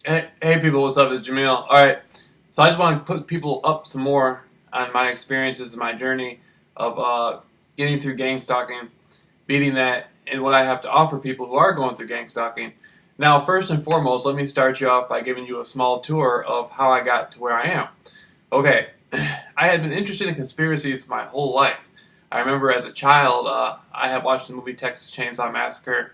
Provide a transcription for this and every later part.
Hey people, what's up? It's Jameel. Alright, so I just want to put people up some more on my experiences and my journey of getting through gang stalking, beating that, and what I have to offer people who are going through gang stalking. Now, first and foremost, let me start you off by giving you a small tour of how I got to where I am. Okay, I had been interested in conspiracies my whole life. I remember as a child, I had watched the movie Texas Chainsaw Massacre.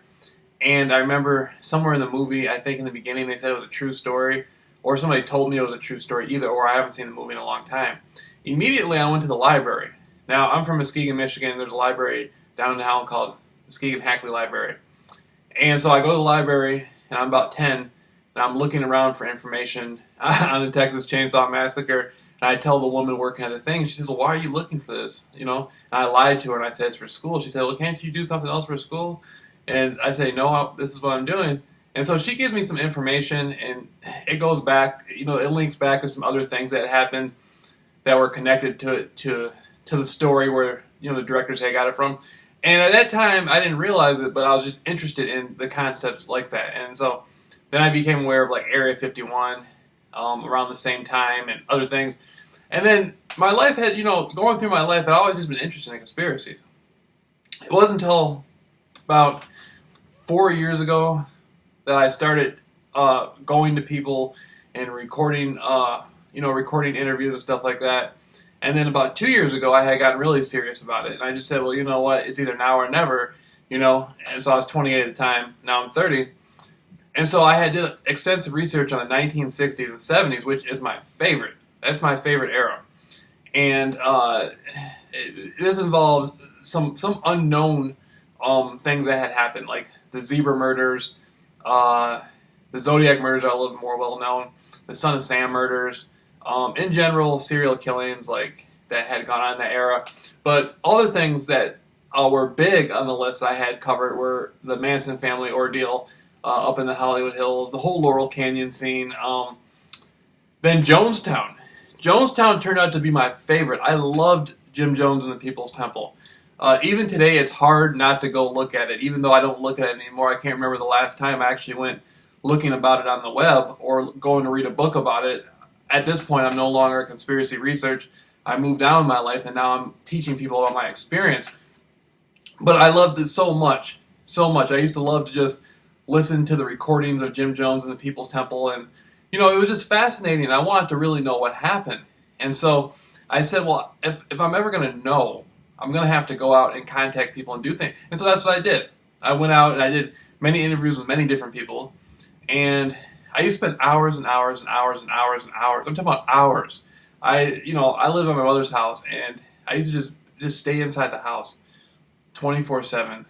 And I remember somewhere in the movie, I think in the beginning they said it was a true story, or somebody told me it was a true story either, or I haven't seen the movie in a long time. Immediately I went to the library. Now, I'm from Muskegon, Michigan. There's a library down in town called Muskegon Hackley Library. And so I go to the library, and I'm about 10, and I'm looking around for information on the Texas Chainsaw Massacre. And I tell the woman working at the thing, she says, well, why are you looking for this? You know? And I lied to her, and I said, it's for school. She said, well, can't you do something else for school? And I say, no, this is what I'm doing. And so she gives me some information, and it goes back, it links back to some other things that happened that were connected to the story where, the directors had got it from. And at that time, I didn't realize it, but I was just interested in the concepts like that. And so then I became aware of, like, Area 51 around the same time and other things. And then my life had, going through my life, I'd always just been interested in conspiracies. It wasn't until about 4 years ago that I started going to people and recording, recording interviews and stuff like that. And then about 2 years ago, I had gotten really serious about it. And I just said, well, you know what? It's either now or never, And so I was 28 at the time. Now I'm 30. And so I did extensive research on the 1960s and 70s, which is my favorite. That's my favorite era. And this involved some unknown things that had happened, like the zebra murders, the Zodiac murders are a little bit more well known, the Son of Sam murders, in general, serial killings like that had gone on in that era. But other things that were big on the list I had covered were the Manson family ordeal up in the Hollywood Hills, the whole Laurel Canyon scene, then Jonestown. Jonestown turned out to be my favorite. I loved Jim Jones and the People's Temple. Even today, it's hard not to go look at it. Even though I don't look at it anymore, I can't remember the last time I actually went looking about it on the web or going to read a book about it. At this point, I'm no longer a conspiracy research. I moved on in my life, and now I'm teaching people about my experience. But I loved it so much, so much. I used to love to just listen to the recordings of Jim Jones and the People's Temple, and it was just fascinating. I wanted to really know what happened. And so I said, well, if I'm ever going to know, I'm going to have to go out and contact people and do things. And so that's what I did. I went out and I did many interviews with many different people. And I used to spend hours and hours and hours and hours and hours. I'm talking about hours. I lived at my mother's house, and I used to just stay inside the house 24/7,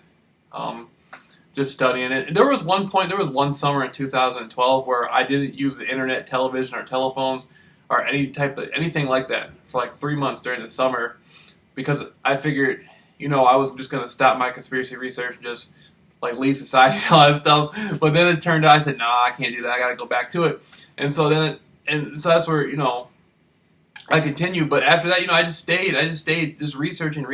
just studying it. There was one summer in 2012 where I didn't use the internet, television, or telephones, or anything like that for like 3 months during the summer, because I figured, I was just going to stop my conspiracy research and just like leave society and all that stuff. But then it turned out, I said, nah, I can't do that. I got to go back to it. And so so that's where, I continued. But after that, I just stayed just researching.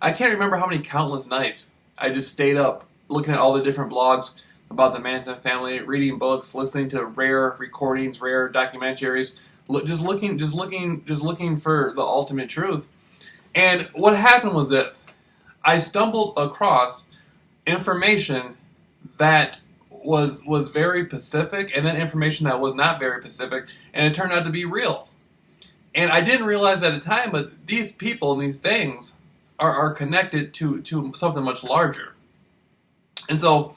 I can't remember how many countless nights I just stayed up looking at all the different blogs about the Manson family, reading books, listening to rare recordings, rare documentaries, just looking for the ultimate truth. And what happened was this: I stumbled across information that was very specific, and then information that was not very specific, and it turned out to be real. And I didn't realize at the time, but these people and these things are connected to something much larger. And so,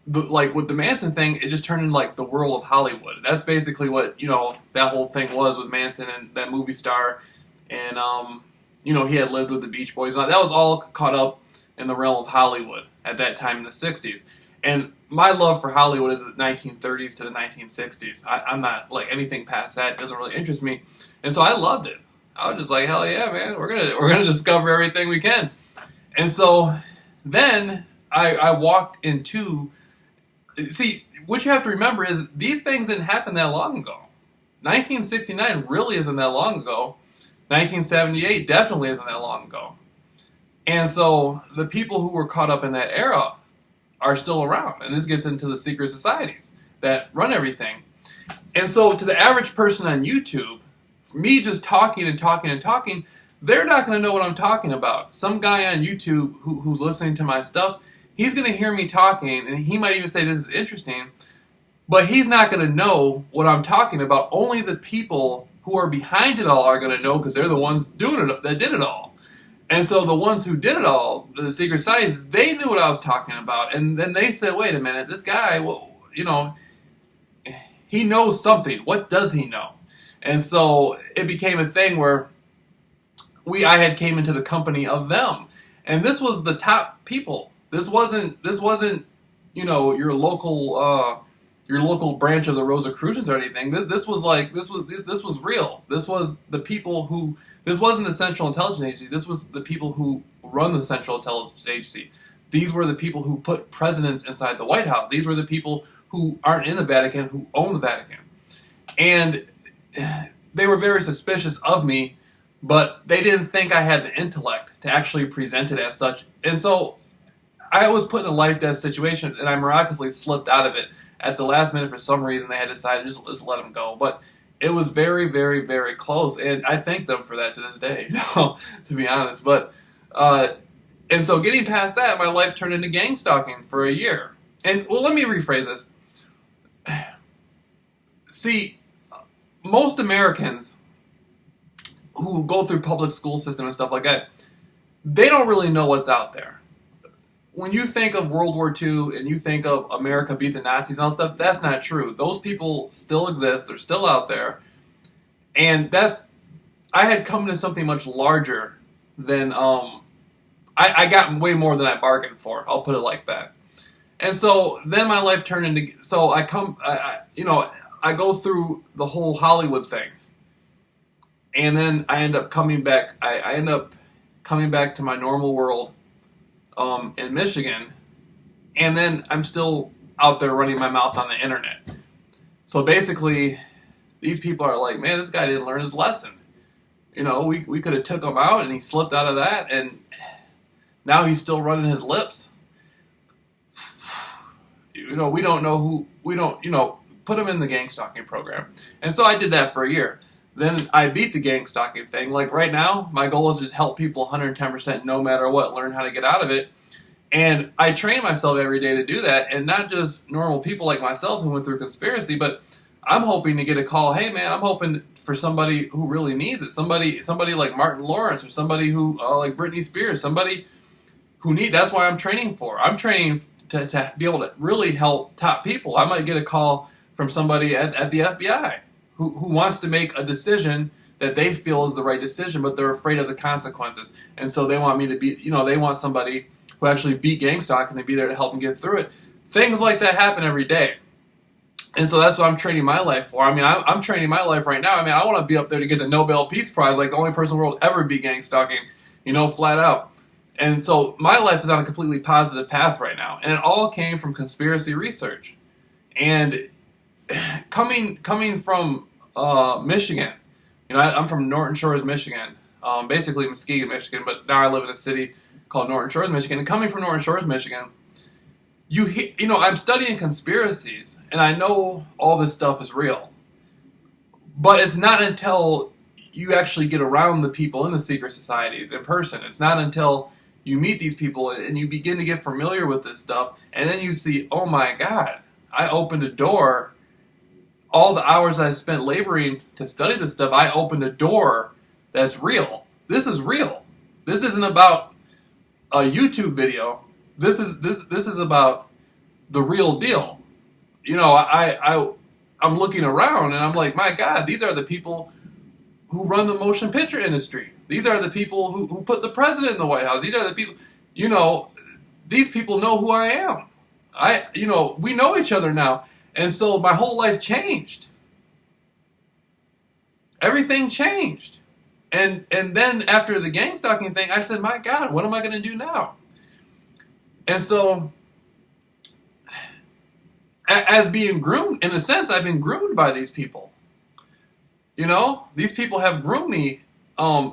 like with the Manson thing, it just turned into like the world of Hollywood. That's basically what that whole thing was with Manson and that movie star, and he had lived with the Beach Boys. That was all caught up in the realm of Hollywood at that time in the 60s. And my love for Hollywood is the 1930s to the 1960s. I'm not like anything past that. It doesn't really interest me. And so I loved it. I was just like, hell yeah, man, we're gonna discover everything we can. And so then I walked into, see, what you have to remember is these things didn't happen that long ago. 1969 really isn't that long ago. 1978 definitely isn't that long ago. And so the people who were caught up in that era are still around. And this gets into the secret societies. that run everything. And so to the average person on YouTube, me just talking and talking and talking, they're not going to know what I'm talking about. Some guy on YouTube who's listening to my stuff, he's going to hear me talking, and he might even say this is interesting, but he's not going to know what I'm talking about. Only the people who are behind it all are going to know, because they're the ones doing it, that did it all. And so the ones who did it all, the secret societies, they knew what I was talking about. And then they said, wait a minute, this guy, well, he knows something. What does he know? And so it became a thing where I had came into the company of them. And this was the top people. This wasn't your local branch of the Rosicrucians or anything. This was real. This was the people who, this wasn't the Central Intelligence Agency. This was the people who run the Central Intelligence Agency. These were the people who put presidents inside the White House. These were the people who aren't in the Vatican, who own the Vatican. And they were very suspicious of me, but they didn't think I had the intellect to actually present it as such. And so I was put in a life-death situation, and I miraculously slipped out of it. At the last minute, for some reason, they had decided to just let him go. But it was very, very, very close, and I thank them for that to this day, to be honest. But and so getting past that, my life turned into gang stalking for a year. And, well, let me rephrase this. See, most Americans who go through public school system and stuff like that, they don't really know what's out there. When you think of World War II and you think of America beat the Nazis and all that stuff, that's not true. Those people still exist. They're still out there. And I had come to something much larger than, I got way more than I bargained for. I'll put it like that. And so then my life turned into, so I go through the whole Hollywood thing. And then I end up coming back, I end up coming back to my normal world in Michigan, and then I'm still out there running my mouth on the internet. So basically, these people are like, man, this guy didn't learn his lesson. We could have took him out, and he slipped out of that, and now he's still running his lips. We don't know put him in the gang stalking program. And so I did that for a year. Then I beat the gang stalking thing. Like right now, my goal is to just help people 110% no matter what, learn how to get out of it. And I train myself every day to do that, and not just normal people like myself who went through conspiracy, but I'm hoping to get a call, hey man, I'm hoping for somebody who really needs it. Somebody like Martin Lawrence, or somebody who, like Britney Spears, somebody who that's why I'm training for. I'm training to be able to really help top people. I might get a call from somebody at the FBI who wants to make a decision that they feel is the right decision, but they're afraid of the consequences. And so they want me to be, they want somebody who actually beat gang stalking to be there to help them get through it. Things like that happen every day. And so that's what I'm training my life for. I mean, I'm training my life right now. I mean, I want to be up there to get the Nobel Peace Prize, like the only person in the world ever beat gang stalking, flat out. And so my life is on a completely positive path right now. And it all came from conspiracy research. And coming from Michigan, I'm from Norton Shores, Michigan, basically Muskegon, Michigan, but now I live in a city called Norton Shores, Michigan. And coming from Norton Shores, Michigan, I'm studying conspiracies, and I know all this stuff is real. But it's not until you actually get around the people in the secret societies in person. It's not until you meet these people and you begin to get familiar with this stuff, and then you see, oh my God, I opened a door. All the hours I spent laboring to study this stuff, I opened a door that's real. This is real. This isn't about a YouTube video. This is about the real deal. I'm looking around and I'm like, my God, these are the people who run the motion picture industry. These are the people who put the president in the White House. These are the people, these people know who I am. We know each other now. And so my whole life changed. Everything changed. And then after the gang stalking thing, I said, my God, what am I going to do now? And so, as being groomed, in a sense, I've been groomed by these people. These people have groomed me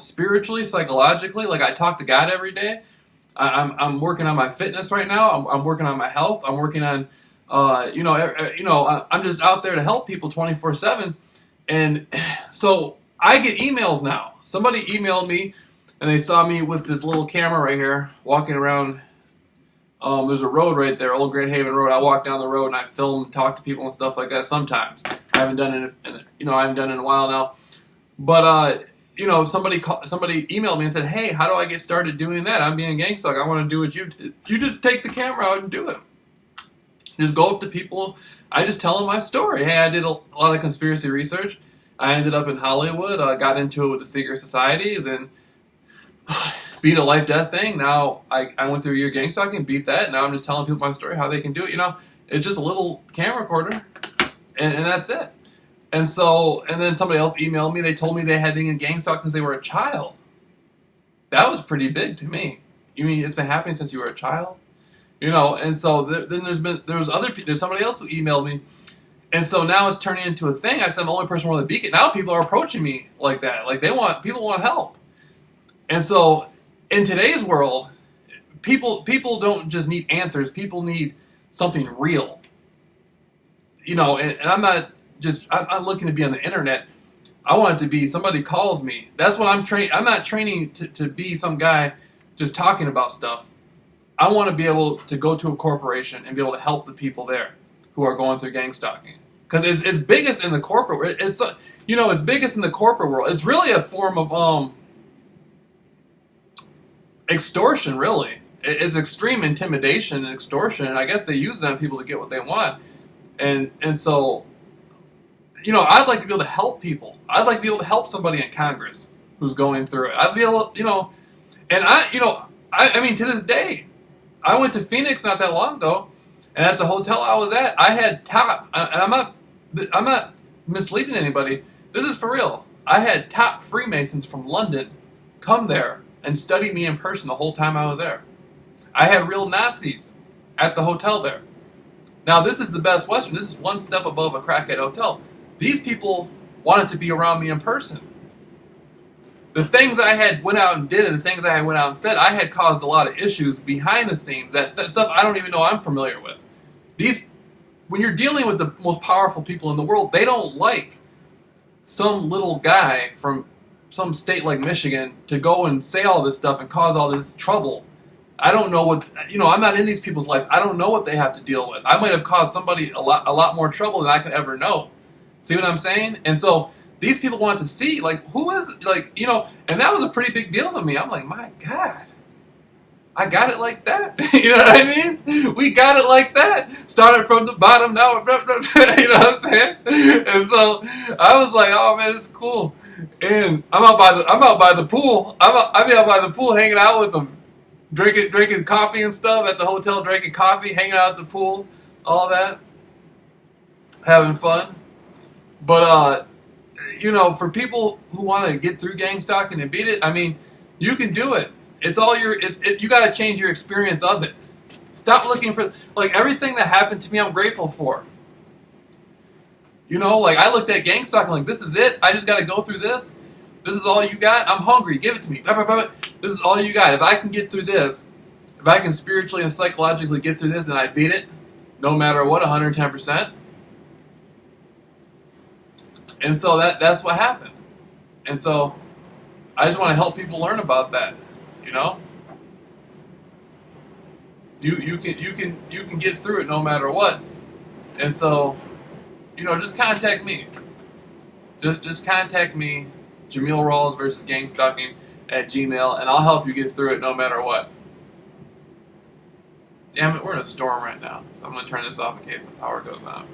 spiritually, psychologically. Like, I talk to God every day. I'm working on my fitness right now. I'm working on my health. I'm working on I'm just out there to help people 24/7, and so I get emails now. Somebody emailed me, and they saw me with this little camera right here, walking around. There's a road right there, Old Grand Haven Road. I walk down the road and I film, talk to people and stuff like that. Sometimes I haven't done it, I haven't done it in a while now. But somebody emailed me and said, "Hey, how do I get started doing that? I'm being Gangstalk. I want to do what you did." You just take the camera out and do it. Just go up to people. I just tell them my story. Hey, I did a lot of conspiracy research. I ended up in Hollywood. Got into it with the secret societies and beat a life-death thing. Now I went through a year gangstalking, beat that. Now I'm just telling people my story, how they can do it. It's just a little camera recorder, and that's it. And then somebody else emailed me. They told me they had been in gangstalk since they were a child. That was pretty big to me. You mean it's been happening since you were a child? And so then there's somebody else who emailed me. And so now it's turning into a thing. I said I'm the only person willing to beat it. Now people are approaching me like that. Like people want help. And so in today's world, people don't just need answers. People need something real. And I'm looking to be on the internet. I want it to be somebody calls me. That's what I'm training. I'm not training to be some guy just talking about stuff. I want to be able to go to a corporation and be able to help the people there who are going through gang stalking. Because it's biggest in the corporate world. It's biggest in the corporate world. It's really a form of extortion, really. It's extreme intimidation and extortion. And I guess they use it on people to get what they want. And so, I'd like to be able to help people. I'd like to be able to help somebody in Congress who's going through it. I'd be able to, and I mean, to this day, I went to Phoenix not that long ago, and at the hotel I was at, I had and I'm not misleading anybody. This is for real. I had top Freemasons from London come there and study me in person the whole time I was there. I had real Nazis at the hotel there. Now, this is the Best Western. This is one step above a crackhead hotel. These people wanted to be around me in person. The things I had went out and did and the things I had went out and said, I had caused a lot of issues behind the scenes. That stuff I don't even know I'm familiar with. When you're dealing with the most powerful people in the world, they don't like some little guy from some state like Michigan to go and say all this stuff and cause all this trouble. I don't know what, I'm not in these people's lives. I don't know what they have to deal with. I might have caused somebody a lot more trouble than I could ever know. See what I'm saying? And so these people want to see, who is, and that was a pretty big deal to me. I'm like, my God, I got it like that. You know what I mean? We got it like that. Started from the bottom, now, you know what I'm saying? And so I was like, oh man, it's cool. And I'm out by the pool. I'll be out by the pool hanging out with them, drinking coffee and stuff at the hotel, drinking coffee, hanging out at the pool, all that, having fun. But for people who want to get through gang stalking and beat it, I mean, you can do it. It's all you got to change your experience of it. Stop looking for everything that happened to me. I'm grateful for. I looked at gang stalking this is it. I just got to go through this. This is all you got. I'm hungry. Give it to me. This is all you got. If I can get through this, if I can spiritually and psychologically get through this, then I beat it, no matter what, 110%. And so that's what happened. And so I just want to help people learn about that. You can get through it no matter what. And so, just contact me. Just contact me, JAMEEL RAWLS versus gang stalking at Gmail, and I'll help you get through it no matter what. Damn it, we're in a storm right now, so I'm gonna turn this off in case the power goes out.